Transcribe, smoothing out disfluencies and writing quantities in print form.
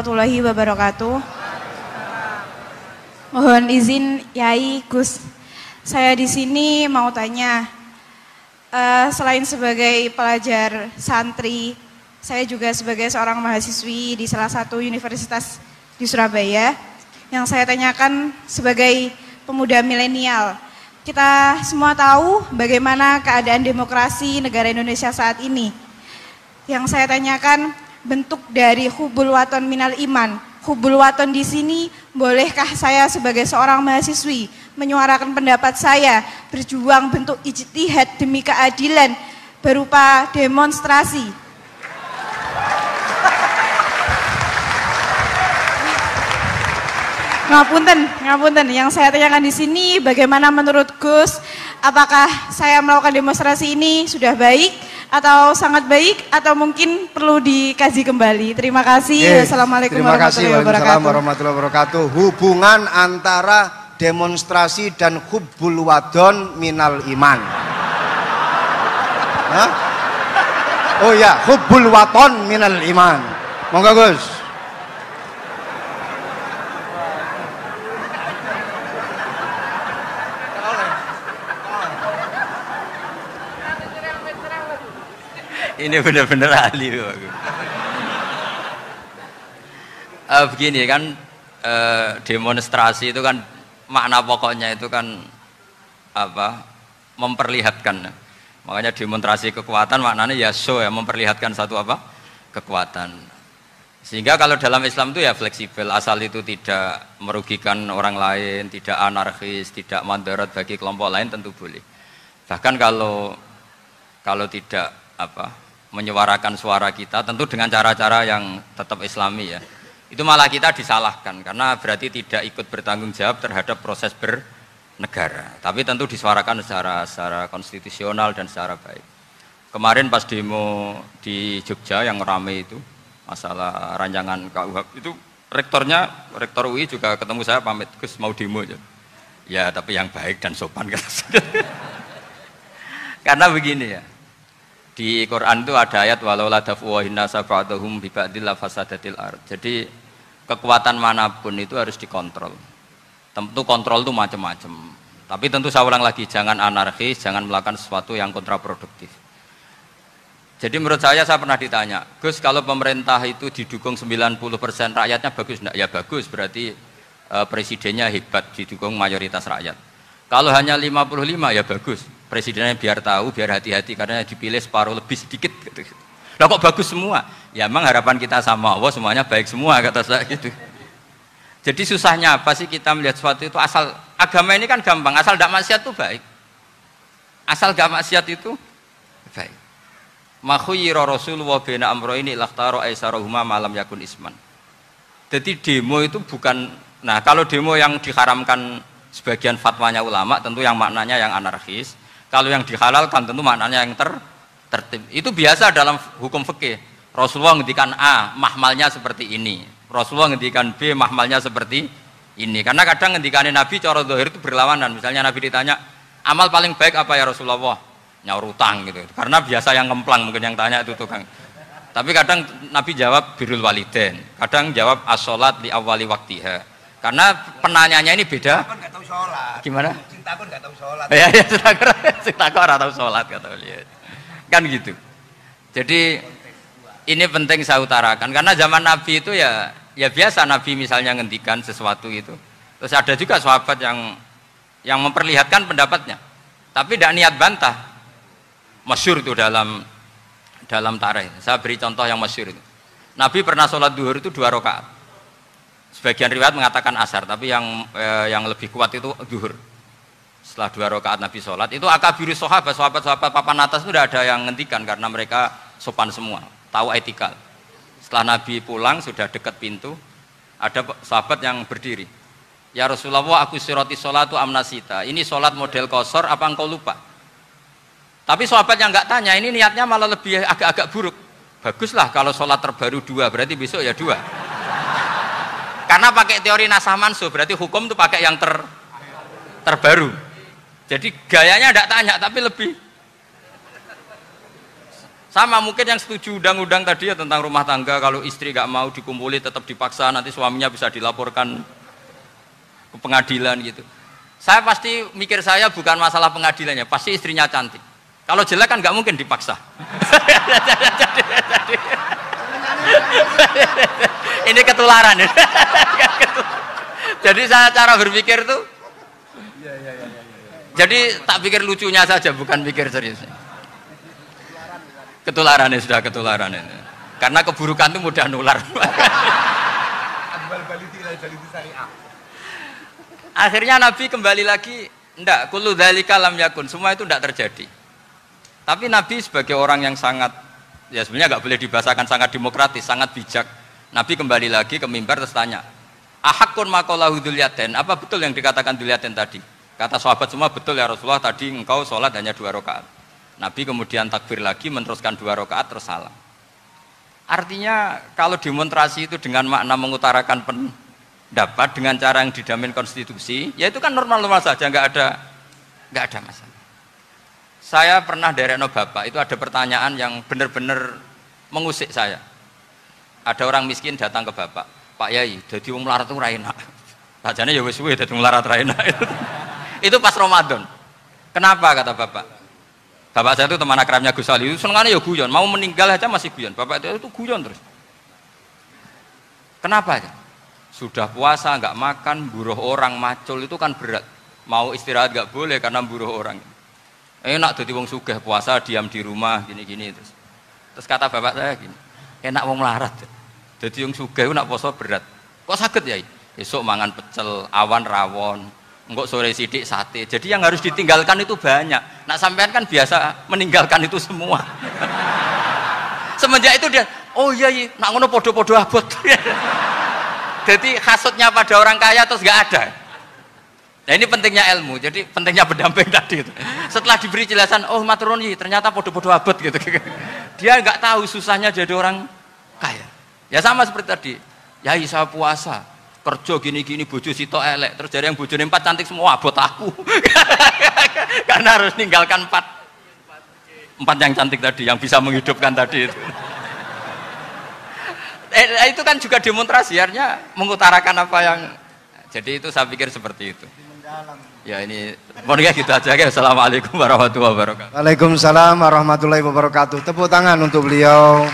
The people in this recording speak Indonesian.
warahmatullahi wabarakatuh. Mohon izin Yai Gus, saya di sini mau tanya, selain sebagai pelajar santri, saya juga sebagai seorang mahasiswi di salah satu universitas di Surabaya. Yang saya tanyakan sebagai pemuda milenial, kita semua tahu bagaimana keadaan demokrasi negara Indonesia saat ini. Yang saya tanyakan, bentuk dari hubul waton minal iman. Hubul waton di sini, bolehkah saya sebagai seorang mahasiswi menyuarakan pendapat saya, berjuang bentuk ijtihad demi keadilan berupa demonstrasi? Ngapunten. Yang saya tanyakan di sini, bagaimana menurut Gus, apakah saya melakukan demonstrasi ini sudah baik atau sangat baik atau mungkin perlu dikaji kembali? Terima kasih. Wassalamualaikum warahmatullahi wabarakatuh. Hubungan antara demonstrasi dan hubbul wadon minal iman. Hah? Oh ya, hubbul waton minal iman. Monggo Gus. Ini benar-benar ahli. Begini kan, demonstrasi itu kan makna pokoknya itu kan apa? Memperlihatkan. Makanya demonstrasi kekuatan maknanya ya show, ya, memperlihatkan satu apa? Kekuatan. Sehingga kalau dalam Islam itu ya fleksibel, asal itu tidak merugikan orang lain, tidak anarkis, tidak mandorot bagi kelompok lain, tentu boleh. Bahkan kalau tidak apa? Menyuarakan suara kita tentu dengan cara-cara yang tetap islami ya, itu malah kita disalahkan karena berarti tidak ikut bertanggung jawab terhadap proses bernegara. Tapi tentu disuarakan secara konstitusional dan secara baik. Kemarin pas demo di Jogja yang ramai itu masalah rancangan KUHP itu, rektor UI juga ketemu saya, pamit Gus mau demo aja. Ya tapi yang baik dan sopan kan. Karena begini ya, di Quran itu ada ayat walau la dafuwahin nasa ba'dahum bi ba'dil la fasadatil ard. Jadi kekuatan manapun itu harus dikontrol. Tentu kontrol itu macam-macam. Tapi tentu saya ulang lagi, jangan anarkis, jangan melakukan sesuatu yang kontraproduktif. Jadi menurut saya pernah ditanya, Gus kalau pemerintah itu didukung 90% rakyatnya bagus enggak? Ya bagus, berarti presidennya hebat, didukung mayoritas rakyat. Kalau hanya 55 ya bagus, presidennya biar tahu, biar hati-hati karena dipilih separuh lebih sedikit gitu. Lah kok bagus semua? Ya emang harapan kita sama Allah semuanya baik semua kata saya gitu. Jadi susahnya apa sih kita melihat sesuatu itu, asal agama ini kan gampang, asal tidak maksiat itu baik. Asal gak maksiat itu baik. Ma khuyyira Rasulullah baina amrayni lakhtara aisarahuma ma lam yakun isman. Jadi demo itu bukan, nah kalau demo yang diharamkan sebagian fatwanya ulama tentu yang maknanya yang anarkis. Kalau yang dihalalkan tentu maknanya yang tertib. Itu biasa dalam hukum fikih. Rasulullah ngendikan A, mahmalnya seperti ini. Rasulullah ngendikan B, mahmalnya seperti ini. Karena kadang ngendikannya Nabi cara zahir itu berlawanan. Misalnya Nabi ditanya, amal paling baik apa ya Rasulullah? Nyaur utang gitu. Karena biasa yang ngemplang mungkin yang tanya itu tukang. Tapi kadang Nabi jawab birrul walidain. Kadang jawab as-sholat li awwali waktiha. Karena penanyanya ini beda. Nggak tahu sholat. Gimana? Cinta pun nggak tahu sholat. Ya, cinta kok nggak tahu sholat kata beliau. Kan gitu. Jadi ini penting saya utarakan karena zaman Nabi itu ya biasa Nabi misalnya ngendikan sesuatu itu. Terus ada juga sahabat yang memperlihatkan pendapatnya. Tapi tidak niat bantah. Masyhur itu dalam tarikh. Saya beri contoh yang masyhur itu. Nabi pernah sholat duhur itu 2 rakaat. Sebagian riwayat mengatakan asar, tapi yang lebih kuat itu duhur. Setelah 2 rakaat Nabi sholat, itu akabirus sahabat papan atas itu tidak ada yang ngendikan karena mereka sopan semua, tahu etika. Setelah Nabi pulang sudah dekat pintu, ada sahabat yang berdiri. Ya Rasulullah, aku siroti sholatu amnasita. Ini sholat model kosor, apa engkau lupa? Tapi sahabat yang nggak tanya, ini niatnya malah lebih agak-agak buruk. Baguslah kalau sholat terbaru 2, berarti besok ya 2. Karena pakai teori nasah mansuh, berarti hukum itu pakai yang terbaru. Jadi gayanya tidak tanya, tapi lebih. Sama mungkin yang setuju undang-undang tadi ya tentang rumah tangga, kalau istri nggak mau dikumpuli tetap dipaksa, nanti suaminya bisa dilaporkan ke pengadilan gitu. Saya pasti mikir saya bukan masalah pengadilannya, pasti istrinya cantik. Kalau jelek kan nggak mungkin dipaksa. Ini ketularan ya. Jadi saya cara berpikir tuh, jadi tak pikir lucunya saja, bukan pikir seriusnya. Ketularan ya, sudah ketularan ini. Karena keburukan itu mudah nular. Akhirnya Nabi kembali lagi, enggak, kullu dzalika lam yakun, semua itu enggak terjadi. Tapi Nabi sebagai orang yang sangat, ya sebenarnya enggak boleh dibahasakan sangat demokratis, sangat bijak. Nabi kembali lagi ke mimbar terus tanya, ahakun maqalahu Dzulyaden, apa betul yang dikatakan Dzulyaden tadi? Kata sahabat semua, betul ya Rasulullah, tadi engkau sholat hanya 2 rakaat. Nabi kemudian takbir lagi, meneruskan 2 rakaat terus salam. Artinya kalau demonstrasi itu dengan makna mengutarakan pendapat dengan cara yang dijamin konstitusi, ya itu kan normal-normal saja, nggak ada masalah. Saya pernah derekno bapak, itu ada pertanyaan yang benar-benar mengusik saya. Ada orang miskin datang ke bapak, Pak Yai, jadi wong melarat itu ra enak. Sajane ya wis suwe dadi wong melarat ra enak. Itu pas Ramadan. Kenapa kata bapak? Bapak saya itu teman akrabnya Gus Ali, itu senengannya ya guyon, mau meninggal aja masih guyon. Bapak itu guyon terus. Kenapa ya? Sudah puasa nggak makan, buruh orang, macul itu kan berat. Mau istirahat nggak boleh karena buruh orang. Enak jadi wong sugih puasa diam di rumah gini-gini terus. Terus kata bapak saya gini, enak wong melarat. Jadi wong sugih nak poso berat. Kok sakit ya? Besok mangan pecel, awan rawon. Enggak sore sidik sate. Jadi yang harus ditinggalkan itu banyak. Nak sampean kan biasa meninggalkan itu semua. Semenjak itu dia, oh iya, nak ngono podo-podo abot. Jadi hasutnya pada orang kaya terus nggak ada. Nah ini pentingnya ilmu. Jadi pentingnya pendamping tadi itu. Setelah diberi jelasan, oh maturun ternyata podo-podo abot gitu. Dia nggak tahu susahnya jadi orang kaya. Ya sama seperti tadi. Yai saya puasa. Kerja gini-gini bojo sitok elek terus dari yang bojone 4 cantik semua abot aku. Karena harus ninggalkan 4 yang cantik tadi yang bisa menghidupkan tadi itu. Itu kan juga demonstrasi, artinya mengutarakan apa yang, jadi itu saya pikir seperti itu. Ya ini pokoknya gitu aja ya. Assalamualaikum warahmatullahi wabarakatuh. Waalaikumsalam warahmatullahi wabarakatuh. Tepuk tangan untuk beliau.